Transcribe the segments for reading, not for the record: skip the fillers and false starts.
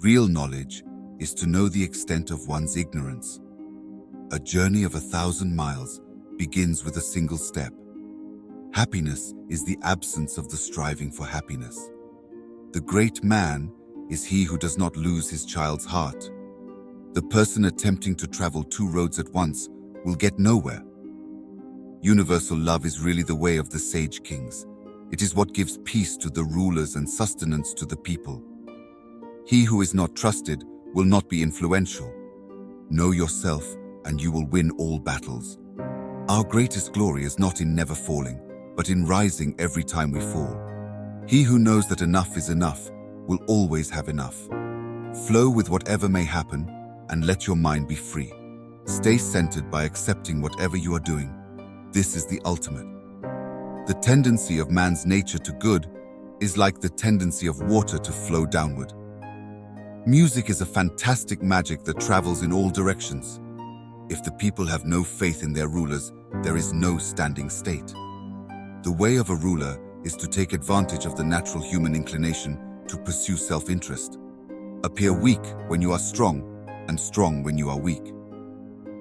Real knowledge is to know the extent of one's ignorance. A journey of 1,000 miles begins with a single step. Happiness is the absence of the striving for happiness. The great man is he who does not lose his child's heart. The person attempting to travel two roads at once will get nowhere. Universal love is really the way of the sage kings. It is what gives peace to the rulers and sustenance to the people. He who is not trusted will not be influential. Know yourself and you will win all battles. Our greatest glory is not in never falling, but in rising every time we fall. He who knows that enough is enough will always have enough. Flow with whatever may happen and let your mind be free. Stay centered by accepting whatever you are doing. This is the ultimate. The tendency of man's nature to good is like the tendency of water to flow downward. Music is a fantastic magic that travels in all directions. If the people have no faith in their rulers, there is no standing state. The way of a ruler is to take advantage of the natural human inclination to pursue self-interest. Appear weak when you are strong, and strong when you are weak.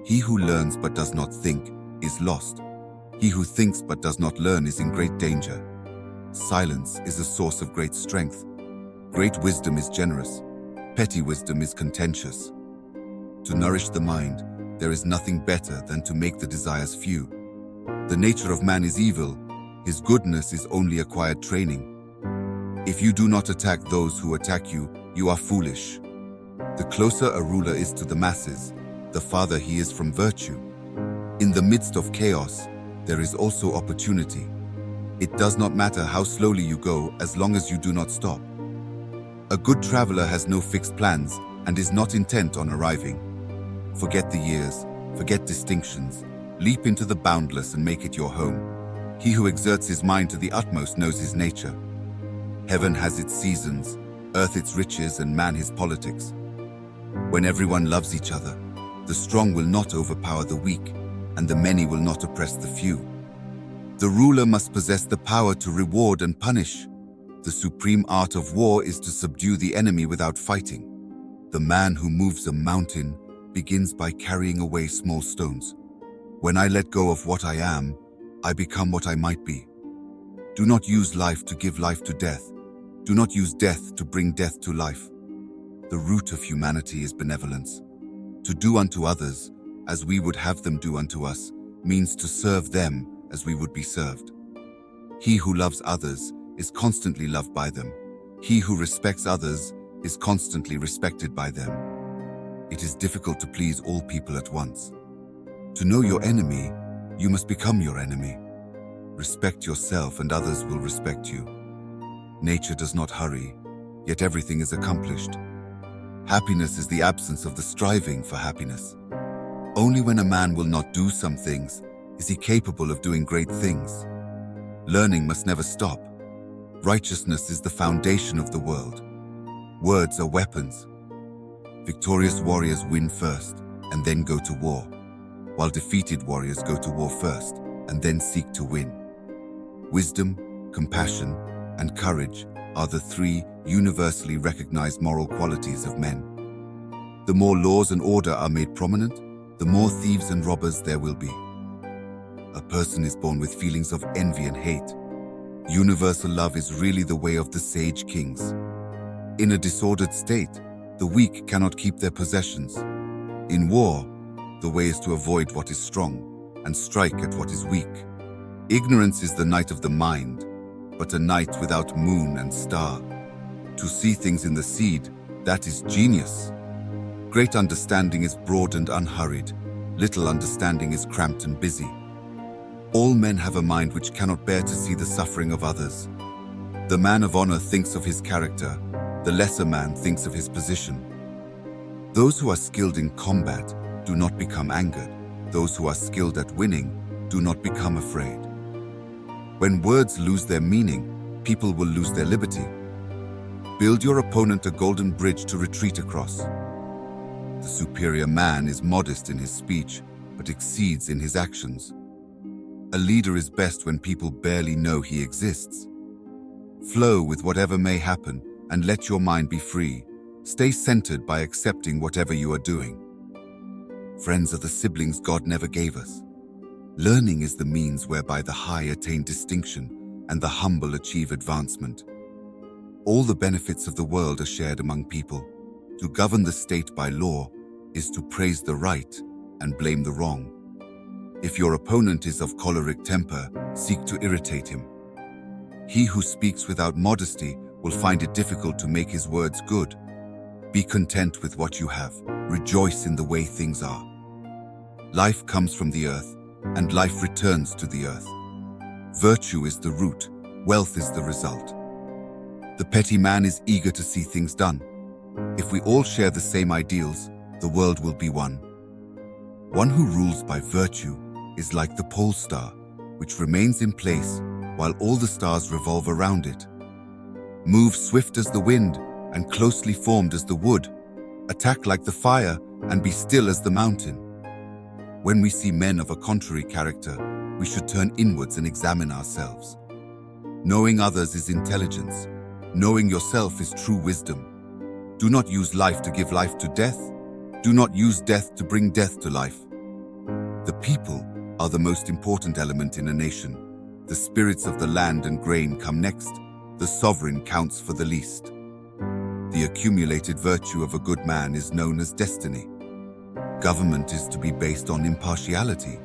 He who learns but does not think is lost. He who thinks but does not learn is in great danger. Silence is a source of great strength. Great wisdom is generous. Petty wisdom is contentious. To nourish the mind, there is nothing better than to make the desires few. The nature of man is evil. His goodness is only acquired training. If you do not attack those who attack you, you are foolish. The closer a ruler is to the masses, the farther he is from virtue. In the midst of chaos, there is also opportunity. It does not matter how slowly you go as long as you do not stop. A good traveler has no fixed plans and is not intent on arriving. Forget the years, forget distinctions, leap into the boundless and make it your home. He who exerts his mind to the utmost knows his nature. Heaven has its seasons, earth its riches, and man his politics. When everyone loves each other, the strong will not overpower the weak, and the many will not oppress the few. The ruler must possess the power to reward and punish. The supreme art of war is to subdue the enemy without fighting. The man who moves a mountain begins by carrying away small stones. When I let go of what I am, I become what I might be. Do not use life to give life to death. Do not use death to bring death to life. The root of humanity is benevolence. To do unto others as we would have them do unto us means to serve them as we would be served. He who loves others is constantly loved by them. He who respects others is constantly respected by them. It is difficult to please all people at once. To know your enemy, you must become your enemy. Respect yourself and others will respect you. Nature does not hurry, yet everything is accomplished. Happiness is the absence of the striving for happiness. Only when a man will not do some things is he capable of doing great things. Learning must never stop. Righteousness is the foundation of the world. Words are weapons. Victorious warriors win first and then go to war, while defeated warriors go to war first and then seek to win. Wisdom, compassion, and courage are the three universally recognized moral qualities of men. The more laws and order are made prominent, the more thieves and robbers there will be. A person is born with feelings of envy and hate. Universal love is really the way of the sage kings. In a disordered state, the weak cannot keep their possessions. In war, the way is to avoid what is strong and strike at what is weak. Ignorance is the night of the mind, but a night without moon and star. To see things in the seed, that is genius. Great understanding is broad and unhurried. Little understanding is cramped and busy. All men have a mind which cannot bear to see the suffering of others. The man of honor thinks of his character. The lesser man thinks of his position. Those who are skilled in combat do not become angered. Those who are skilled at winning do not become afraid. When words lose their meaning, people will lose their liberty. Build your opponent a golden bridge to retreat across. The superior man is modest in his speech, but exceeds in his actions. A leader is best when people barely know he exists. Flow with whatever may happen and let your mind be free. Stay centered by accepting whatever you are doing. Friends are the siblings God never gave us. Learning is the means whereby the high attain distinction and the humble achieve advancement. All the benefits of the world are shared among people. To govern the state by law is to praise the right and blame the wrong. If your opponent is of choleric temper, seek to irritate him. He who speaks without modesty will find it difficult to make his words good. Be content with what you have. Rejoice in the way things are. Life comes from the earth, and life returns to the earth. Virtue is the root, wealth is the result. The petty man is eager to see things done. If we all share the same ideals, the world will be one. One who rules by virtue is like the pole star, which remains in place while all the stars revolve around it. Move swift as the wind and closely formed as the wood. Attack like the fire and be still as the mountain. When we see men of a contrary character, we should turn inwards and examine ourselves. Knowing others is intelligence. Knowing yourself is true wisdom. Do not use life to give life to death. Do not use death to bring death to life. The people are the most important element in a nation. The spirits of the land and grain come next. The sovereign counts for the least. The accumulated virtue of a good man is known as destiny. Government is to be based on impartiality.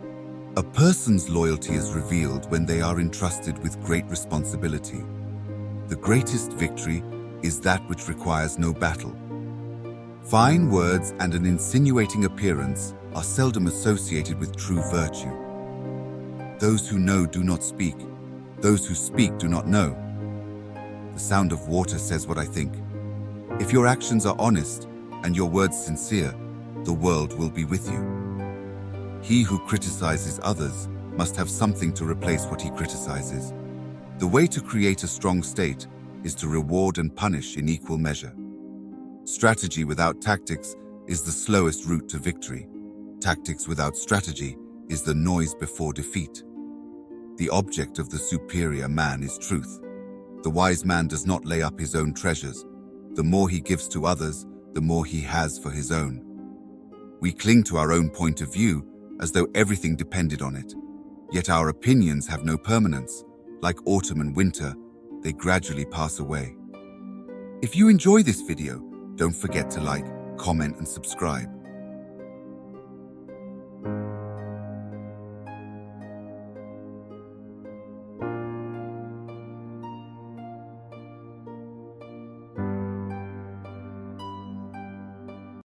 A person's loyalty is revealed when they are entrusted with great responsibility. The greatest victory is that which requires no battle. Fine words and an insinuating appearance are seldom associated with true virtue. Those who know do not speak. Those who speak do not know. The sound of water says what I think. If your actions are honest and your words sincere, the world will be with you. He who criticizes others must have something to replace what he criticizes. The way to create a strong state is to reward and punish in equal measure. Strategy without tactics is the slowest route to victory. Tactics without strategy is the noise before defeat. The object of the superior man is truth. The wise man does not lay up his own treasures. The more he gives to others, the more he has for his own. We cling to our own point of view as though everything depended on it. Yet our opinions have no permanence. Like autumn and winter, they gradually pass away. If you enjoy this video, don't forget to like, comment, and subscribe.